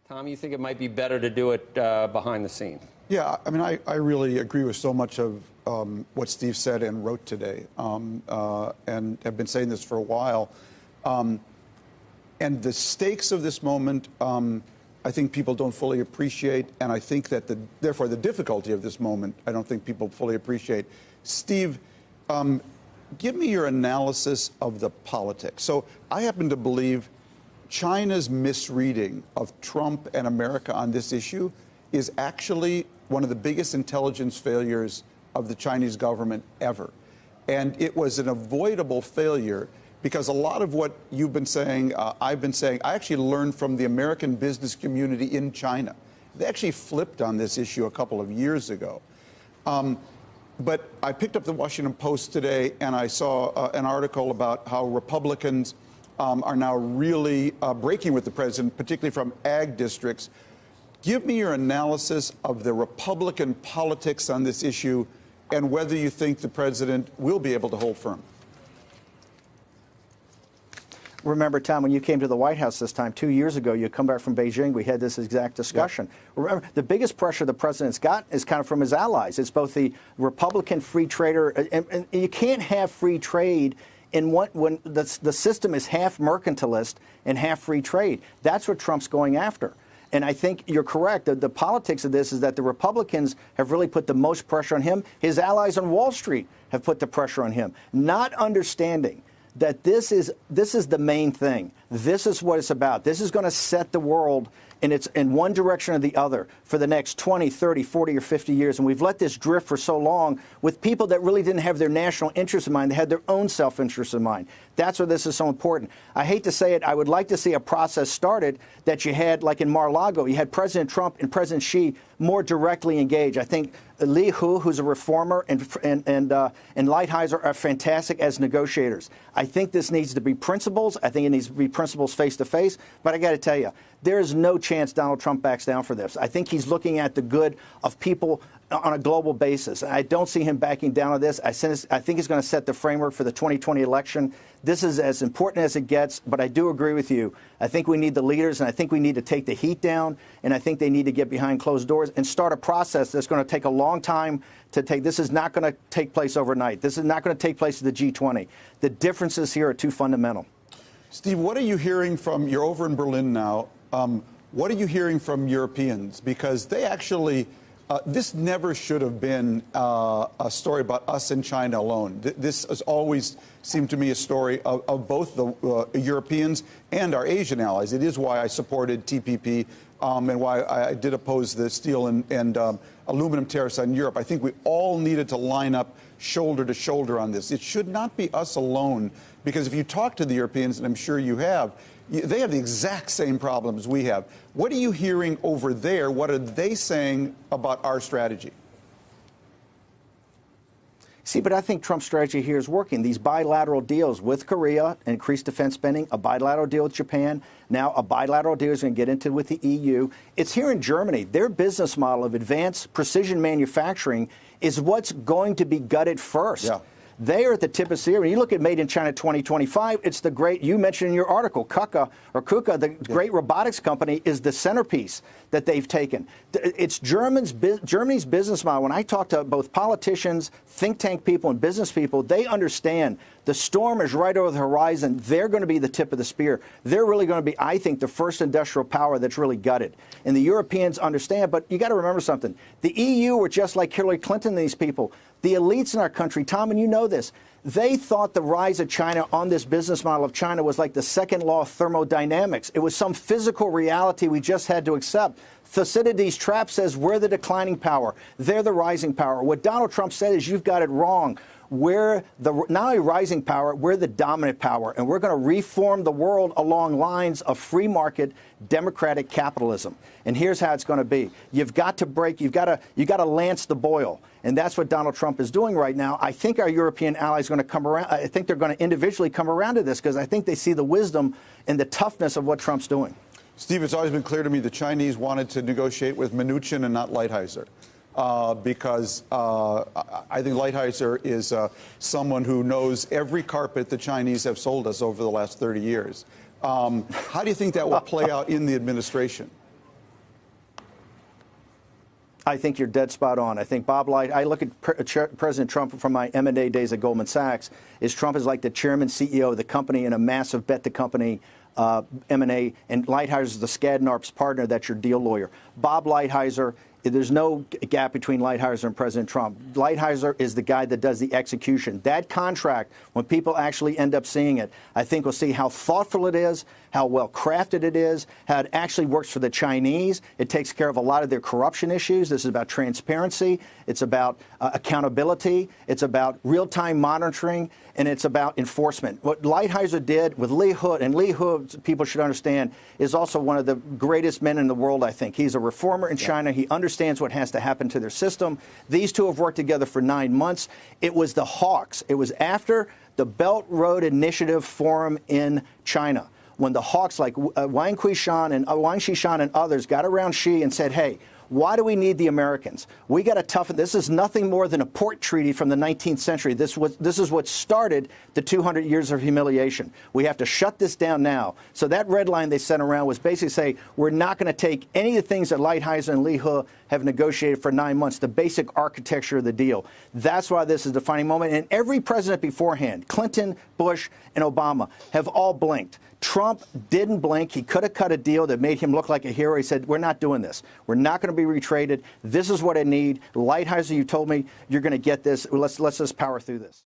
Tom, you think it might be better to do it behind the scenes? Yeah, I mean, I really agree with so much of what Steve said and wrote today, and have been saying this for a while. And the stakes of this moment, I think people don't fully appreciate, and I think that therefore the difficulty of this moment, I don't think people fully appreciate. Steve, give me your analysis of the politics. So I happen to believe China's misreading of Trump and America on this issue is actually one of the biggest intelligence failures of the Chinese government ever. And it was an avoidable failure because a lot of what you've been saying, I've been saying, I actually learned from the American business community in China. They actually flipped on this issue a couple of years ago. But I picked up the Washington Post today and I saw an article about how Republicans are now really breaking with the president, particularly from ag districts. Give me your analysis of the Republican politics on this issue and whether you think the president will be able to hold firm. Remember, Tom, when you came to the White House this time, 2 years ago, you come back from Beijing, we had this exact discussion. Yep. Remember, the biggest pressure the president's got is kind of from his allies. It's both the Republican free trader, and you can't have free trade when the system is half mercantilist and half free trade. That's what Trump's going after. And I think you're correct. The politics of this is that the Republicans have really put the most pressure on him. His allies on Wall Street have put the pressure on him, not understanding that this is the main thing. This is what it's about. This is going to set the world in one direction or the other for the next 20, 30, 40, or 50 years. And we've let this drift for so long with people that really didn't have their national interests in mind. They had their own self-interest in mind. That's why this is so important. I hate to say it. I would like to see a process started that you had, like in Mar-a-Lago, you had President Trump and President Xi more directly engaged. I think Li Hu, who's a reformer, and Lighthizer are fantastic as negotiators. I think this needs to be principles. I think it needs to be principles face-to-face. But I got to tell you, there is no chance Donald Trump backs down for this. I think he's looking at the good of people on a global basis. I don't see him backing down on this. I think he's going to set the framework for the 2020 election. This is as important as it gets, but I do agree with you. I think we need the leaders, and I think we need to take the heat down, and I think they need to get behind closed doors and start a process that's going to take a long time to take. This is not going to take place overnight. This is not going to take place at the G20. The differences here are too fundamental. Steve, what are you hearing from, you're over in Berlin now, what are you hearing from Europeans? Because they actually, this never should have been a story about us and China alone. This has always seemed to me a story of both the Europeans and our Asian allies. It is why I supported TPP and why I did oppose the steel and aluminum tariffs on Europe. I think we all needed to line up shoulder to shoulder on this. It should not be us alone, because if you talk to the Europeans, and I'm sure you have, they have the exact same problems we have. What are you hearing over there? What are they saying about our strategy? See, but I think Trump's strategy here is working. These bilateral deals with Korea, increased defense spending, a bilateral deal with Japan, now a bilateral deal is going to get into with the EU. It's here in Germany. Their business model of advanced precision manufacturing is what's going to be gutted first. Yeah. They are at the tip of the spear. When you look at Made in China 2025, it's the great, you mentioned in your article, KUKA, the great robotics company, is the centerpiece that they've taken. It's Germany's business model. When I talk to both politicians, think tank people, and business people, they understand the storm is right over the horizon. They're going to be the tip of the spear. They're really going to be, I think, the first industrial power that's really gutted. And the Europeans understand, but you got to remember something. The EU were just like Hillary Clinton and these people. The elites in our country, Tom, and you know this, they thought the rise of China on this business model of China was like the second law of thermodynamics. It was some physical reality we just had to accept. Thucydides' trap says we're the declining power. They're the rising power. What Donald Trump said is you've got it wrong. We're not only rising power, we're the dominant power, and we're going to reform the world along lines of free market democratic capitalism. And here's how it's going to be. You've got to break, you've got to lance the boil. And that's what Donald Trump is doing right now. I think our European allies are going to come around. I think they're going to individually come around to this because I think they see the wisdom and the toughness of what Trump's doing. Steve, it's always been clear to me the Chinese wanted to negotiate with Mnuchin and not Lighthizer. Because I think Lighthizer is someone who knows every carpet the Chinese have sold us over the last 30 years. How do you think that will play out in the administration? I think you're dead spot on. I think Bob Light, I look at President Trump from my M&A days at Goldman Sachs, Trump is like the chairman, CEO of the company in a massive bet the company M&A, and Lighthizer is the Skadden partner. That's your deal lawyer. Bob Lighthizer, there's no gap between Lighthizer and President Trump. Lighthizer is the guy that does the execution. That contract, when people actually end up seeing it, I think we'll see how thoughtful it is, how well crafted it is, how it actually works for the Chinese. It takes care of a lot of their corruption issues. This is about transparency. It's about accountability. It's about real-time monitoring, and it's about enforcement. What Lighthizer did with Lee Hood, and Lee Hood, people should understand, is also one of the greatest men in the world, I think. He's a reformer in China. He understands what has to happen to their system. These two have worked together for 9 months. It was the hawks. It was after the Belt Road Initiative Forum in China, when the hawks like Wang Qishan and others got around Xi and said, hey, why do we need the Americans? We got to toughen. This is nothing more than a port treaty from the 19th century. This is what started the 200 years of humiliation. We have to shut this down now. So that red line they sent around was basically say, we're not going to take any of the things that Lighthizer and Lee He have negotiated for 9 months, the basic architecture of the deal. That's why this is a defining moment. And every president beforehand, Clinton, Bush, and Obama, have all blinked. Trump didn't blink. He could have cut a deal that made him look like a hero. He said, we're not doing this. We're not going to be retraded. This is what I need. Lighthizer, you told me you're going to get this. Let's just power through this.